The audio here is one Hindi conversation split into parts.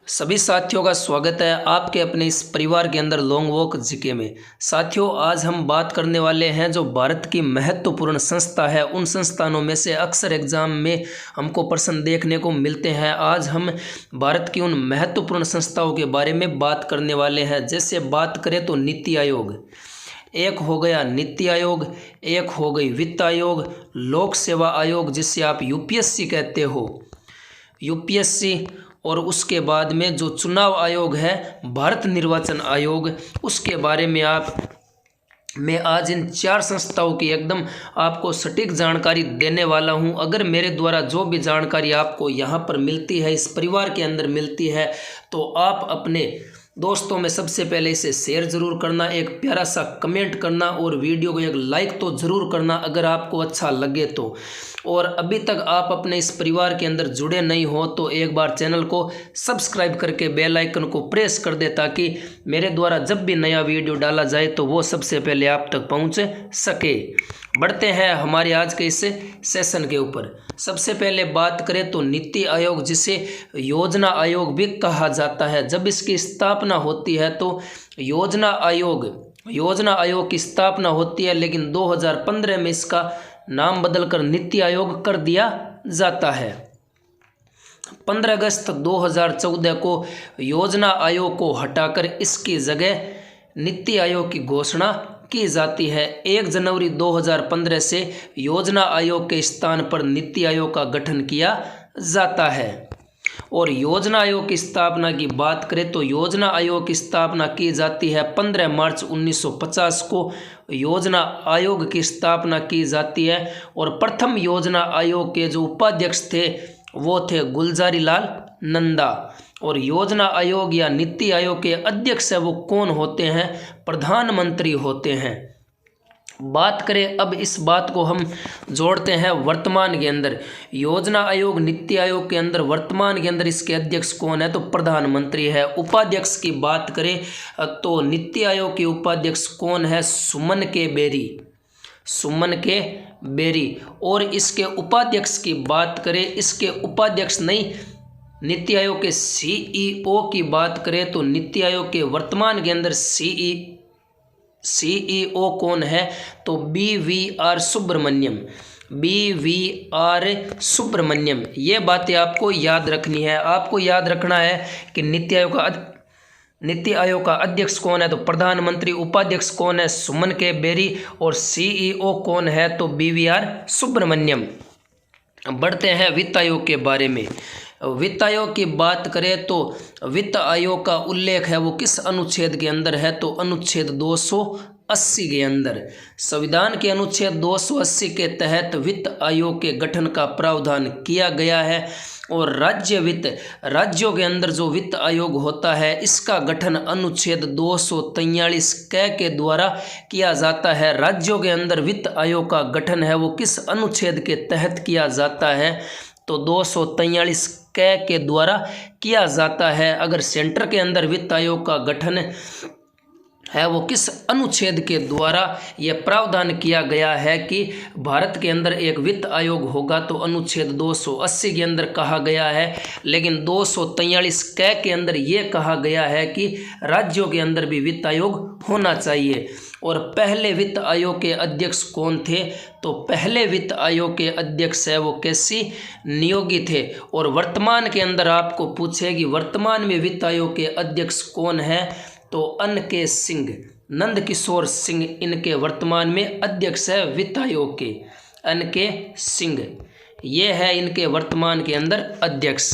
सभी साथियों का स्वागत है आपके अपने इस परिवार के अंदर लॉन्ग वॉक जीके में। साथियों, आज हम बात करने वाले हैं जो भारत की महत्वपूर्ण संस्था है, उन संस्थानों में से अक्सर एग्जाम में हमको प्रश्न देखने को मिलते हैं। आज हम भारत की उन महत्वपूर्ण संस्थाओं के बारे में बात करने वाले हैं। जैसे बात करें तो नीति आयोग, एक हो गया नीति आयोग, एक हो गई वित्त आयोग, लोक सेवा आयोग जिसे आप यूपीएससी कहते हो, यूपीएससी, और उसके बाद में जो चुनाव आयोग है भारत निर्वाचन आयोग, उसके बारे में मैं आज इन चार संस्थाओं की एकदम आपको सटीक जानकारी देने वाला हूं। अगर मेरे द्वारा जो भी जानकारी आपको यहां पर मिलती है, इस परिवार के अंदर मिलती है, तो आप अपने दोस्तों में सबसे पहले इसे शेयर ज़रूर करना, एक प्यारा सा कमेंट करना और वीडियो को एक लाइक तो ज़रूर करना अगर आपको अच्छा लगे तो। और अभी तक आप अपने इस परिवार के अंदर जुड़े नहीं हो तो एक बार चैनल को सब्सक्राइब करके बेल आइकन को प्रेस कर दे, ताकि मेरे द्वारा जब भी नया वीडियो डाला जाए तो वो सबसे पहले आप तक पहुंच सके। बढ़ते हैं हमारे आज के इस सेशन के ऊपर। सबसे पहले बात करें तो नीति आयोग, जिसे योजना आयोग भी कहा जाता है, जब इसकी स्थापना होती है तो योजना आयोग की स्थापना होती है, लेकिन 2015 में इसका नाम बदलकर नीति आयोग कर दिया जाता है। 15 अगस्त 2014 को योजना आयोग को हटाकर इसकी जगह नीति आयोग की घोषणा की जाती है। 1 जनवरी 2015 से योजना आयोग के स्थान पर नीति आयोग का गठन किया जाता है। और योजना आयोग की स्थापना की बात करें तो योजना आयोग की स्थापना की जाती है 15 मार्च 1950 को योजना आयोग की स्थापना की जाती है। और प्रथम योजना आयोग के जो उपाध्यक्ष थे वो थे गुलजारी लाल नंदा। और योजना आयोग या नीति आयोग के अध्यक्ष है वो कौन होते हैं? प्रधानमंत्री होते हैं। बात करें अब इस बात को हम जोड़ते हैं वर्तमान के अंदर। योजना आयोग नीति आयोग के अंदर वर्तमान के अंदर इसके अध्यक्ष कौन है? तो प्रधानमंत्री है। उपाध्यक्ष की बात करें तो नीति आयोग के उपाध्यक्ष कौन है? सुमन के बेरी। और इसके उपाध्यक्ष की बात करें, इसके उपाध्यक्ष नहीं, नीति आयोग के सीईओ की बात करें तो नीति आयोग के वर्तमान के अंदर सीईओ कौन है? तो BVR सुब्रमण्यम। ये बातें आपको याद रखनी है। आपको याद रखना है कि नीति आयोग का अध्यक्ष कौन है? तो प्रधानमंत्री। उपाध्यक्ष कौन है? सुमन के बेरी। और सीईओ कौन है? तो BVR सुब्रमण्यम। बढ़ते हैं वित्त आयोग के बारे में। वित्त आयोग की बात करें तो वित्त आयोग का उल्लेख है वो किस अनुच्छेद के अंदर है? तो अनुच्छेद 280 के अंदर। संविधान के अनुच्छेद 280 के तहत वित्त आयोग के गठन का प्रावधान किया गया है। और राज्यों के अंदर जो वित्त आयोग होता है इसका गठन अनुच्छेद 243 के द्वारा किया जाता है। राज्यों के अंदर वित्त आयोग का गठन है वो किस अनुच्छेद के तहत किया जाता है? तो 243 के द्वारा किया जाता है। अगर सेंटर के अंदर वित्त आयोग का गठन है वो किस अनुच्छेद के द्वारा यह प्रावधान किया गया है कि भारत के अंदर एक वित्त आयोग होगा? तो अनुच्छेद 280 के अंदर कहा गया है। लेकिन 243 के अंदर ये कहा गया है कि राज्यों के अंदर भी वित्त आयोग होना चाहिए। और पहले वित्त आयोग के अध्यक्ष कौन थे? तो पहले वित्त आयोग के अध्यक्ष है वो केसी नियोगी थे। और वर्तमान के अंदर आपको पूछेगी वर्तमान में वित्त आयोग के अध्यक्ष कौन है? तो NK सिंह, नंद किशोर सिंह इनके वर्तमान में अध्यक्ष है वित्त आयोग के। NK सिंह ये है इनके वर्तमान के अंदर अध्यक्ष।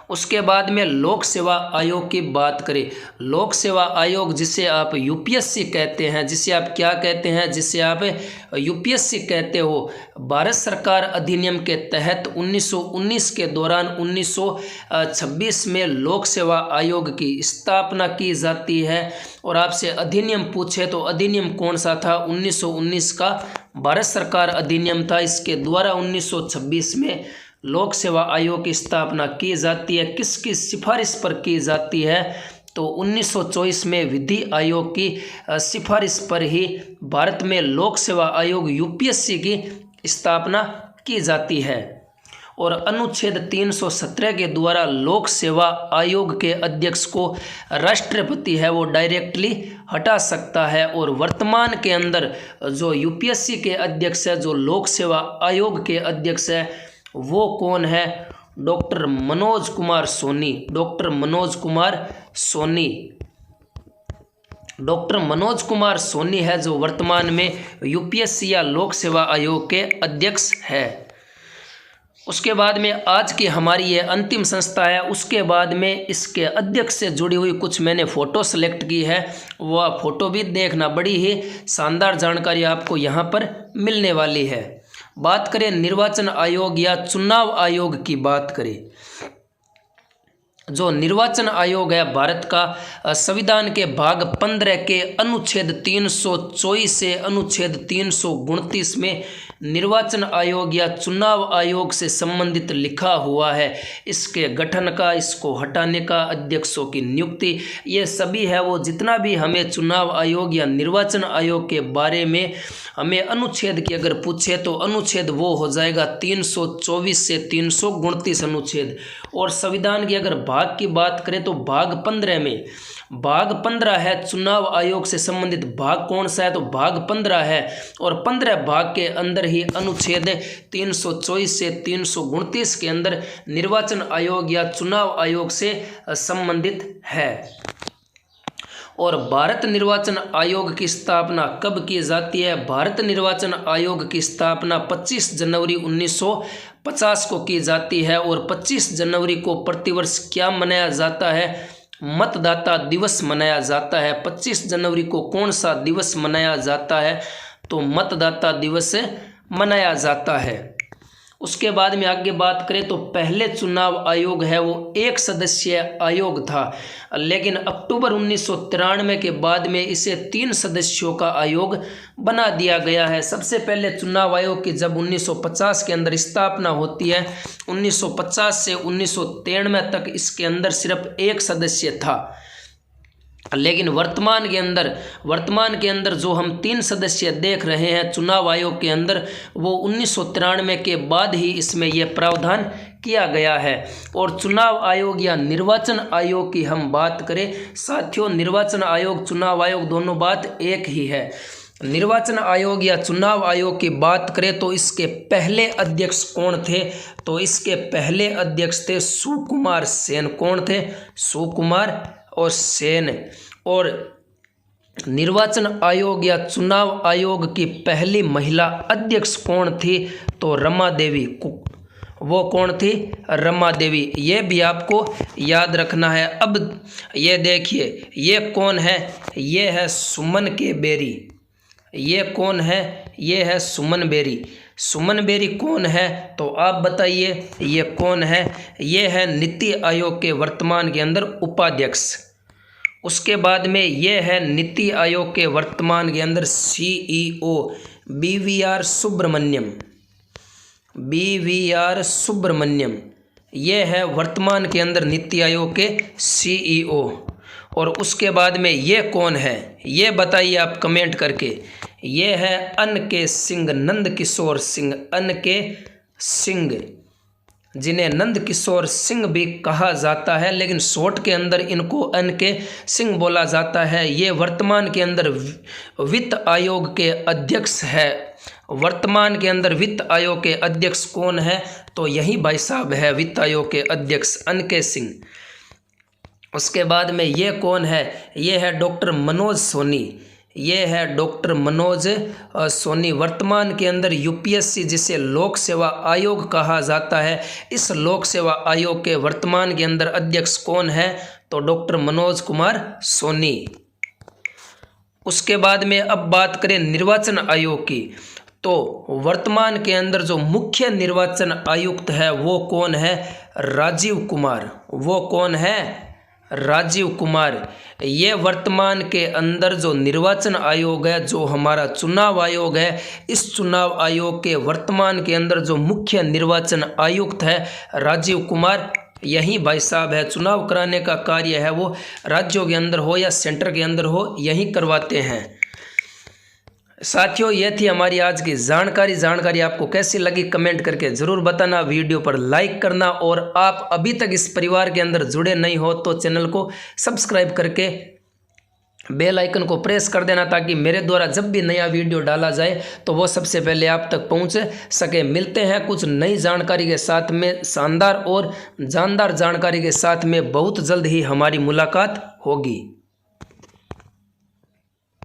उसके बाद में लोक सेवा आयोग की बात करें। लोक सेवा आयोग जिसे आप यूपीएससी कहते हैं, जिसे आप क्या कहते हैं? जिसे आप यूपीएससी कहते हो, भारत सरकार अधिनियम के तहत 1919 के दौरान 1926 में लोक सेवा आयोग की स्थापना की जाती है। और आपसे अधिनियम पूछे तो अधिनियम कौन सा था? 1919 का भारत सरकार अधिनियम था। इसके द्वारा 1926 में लोक सेवा आयोग की स्थापना की जाती है। किसकी सिफारिश पर की जाती है? तो 1924 में विधि आयोग की सिफारिश पर ही भारत में लोक सेवा आयोग यूपीएससी की स्थापना की जाती है। और अनुच्छेद 317 के द्वारा लोक सेवा आयोग के अध्यक्ष को राष्ट्रपति है वो डायरेक्टली हटा सकता है। और वर्तमान के अंदर जो यूपीएससी के अध्यक्ष है, जो लोक सेवा आयोग के अध्यक्ष है, वो कौन है? Doctor Manoj Kumar Soni. Doctor Manoj Kumar Soni. Doctor Manoj Kumar Soni है जो वर्तमान में यूपीएससी या लोक सेवा आयोग के अध्यक्ष है। उसके बाद में आज की हमारी ये अंतिम संस्था है। उसके बाद में इसके अध्यक्ष से जुड़ी हुई कुछ मैंने फ़ोटो सेलेक्ट की है, वह फ़ोटो भी देखना। बड़ी ही शानदार जानकारी आपको यहाँ पर मिलने वाली है। बात करें निर्वाचन आयोग या चुनाव आयोग की बात करें, जो निर्वाचन आयोग है भारत का संविधान के भाग 15 के अनुच्छेद 324 से अनुच्छेद 329 में निर्वाचन आयोग या चुनाव आयोग से संबंधित लिखा हुआ है। इसके गठन का, इसको हटाने का, अध्यक्षों की नियुक्ति, ये सभी है वो जितना भी हमें चुनाव आयोग या निर्वाचन आयोग के बारे में हमें अनुच्छेद की अगर पूछे तो अनुच्छेद वो हो जाएगा 324 से 329 अनुच्छेद। और संविधान की अगर भाग की बात करें तो भाग 15 में, भाग 15 है चुनाव आयोग से संबंधित भाग कौन सा है? तो भाग 15 है। और 15 भाग के अंदर ही अनुच्छेद 324 से 329 के अंदर निर्वाचन आयोग या चुनाव आयोग से संबंधित है। और भारत निर्वाचन आयोग की स्थापना कब की जाती है? भारत निर्वाचन आयोग की स्थापना 25 जनवरी 1950 को की जाती है। और 25 जनवरी को प्रतिवर्ष क्या मनाया जाता है? मतदाता दिवस मनाया जाता है। 25 जनवरी को कौन सा दिवस मनाया जाता है? तो मतदाता दिवस मनाया जाता है। उसके बाद में आगे बात करें तो पहले चुनाव आयोग है वो एक सदस्यीय आयोग था, लेकिन अक्टूबर 1993 के बाद में इसे 3 सदस्यों का आयोग बना दिया गया है। सबसे पहले चुनाव आयोग की जब 1950 के अंदर स्थापना होती है, 1950 से 1993 तक इसके अंदर सिर्फ एक सदस्य था। लेकिन वर्तमान के अंदर जो हम 3 सदस्य देख रहे हैं चुनाव आयोग के अंदर, वो 1993 के बाद ही इसमें यह प्रावधान किया गया है। और चुनाव आयोग या निर्वाचन आयोग की हम बात करें साथियों, निर्वाचन आयोग चुनाव आयोग दोनों बात एक ही है। निर्वाचन आयोग या चुनाव आयोग की बात करें तो इसके पहले अध्यक्ष कौन थे? तो इसके पहले अध्यक्ष थे सुकुमार सेन। कौन थे? सुकुमार और सेन। और निर्वाचन आयोग या चुनाव आयोग की पहली महिला अध्यक्ष कौन थी? तो रमा देवी। वो कौन थी? रमा देवी। ये भी आपको याद रखना है। अब ये देखिए, ये कौन है? ये है सुमन के बेरी। ये कौन है? ये है सुमन बेरी। सुमन बेरी कौन है? तो आप बताइए ये कौन है? ये है नीति आयोग के वर्तमान के अंदर उपाध्यक्ष। उसके बाद में ये है नीति आयोग के वर्तमान के अंदर CEO BVR Subramaniam. BVR Subramaniam ये है वर्तमान के अंदर नीति आयोग के CEO। और उसके बाद में ये कौन है? ये बताइए आप कमेंट करके। ये है अनके सिंह, नंद किशोर सिंह। अनके सिंह, जिन्हें नंद किशोर सिंह भी कहा जाता है, लेकिन शॉर्ट के अंदर इनको अनके सिंह बोला जाता है। ये वर्तमान के अंदर वित्त आयोग के अध्यक्ष है। वर्तमान के अंदर वित्त आयोग के अध्यक्ष कौन है? तो यही भाई साहब है वित्त आयोग के अध्यक्ष अनके सिंह। उसके बाद में ये कौन है? ये है डॉक्टर मनोज सोनी। ये है डॉक्टर मनोज सोनी। वर्तमान के अंदर यूपीएससी जिसे लोक सेवा आयोग कहा जाता है, इस लोक सेवा आयोग के वर्तमान के अंदर अध्यक्ष कौन है? तो डॉक्टर मनोज कुमार सोनी। उसके बाद में अब बात करें निर्वाचन आयोग की, तो वर्तमान के अंदर जो मुख्य निर्वाचन आयुक्त है वो कौन है? राजीव कुमार। वो कौन है? राजीव कुमार। ये वर्तमान के अंदर जो निर्वाचन आयोग है, जो हमारा चुनाव आयोग है, इस चुनाव आयोग के वर्तमान के अंदर जो मुख्य निर्वाचन आयुक्त है राजीव कुमार, यही भाई साहब है। चुनाव कराने का कार्य है वो राज्यों के अंदर हो या सेंटर के अंदर हो, यही करवाते हैं। साथियों, यह थी हमारी आज की जानकारी आपको कैसी लगी कमेंट करके ज़रूर बताना। वीडियो पर लाइक करना और आप अभी तक इस परिवार के अंदर जुड़े नहीं हो तो चैनल को सब्सक्राइब करके बेल आइकन को प्रेस कर देना, ताकि मेरे द्वारा जब भी नया वीडियो डाला जाए तो वो सबसे पहले आप तक पहुंच सके। मिलते हैं कुछ नई जानकारी के साथ में, शानदार और जानदार जानकारी के साथ में बहुत जल्द ही हमारी मुलाकात होगी।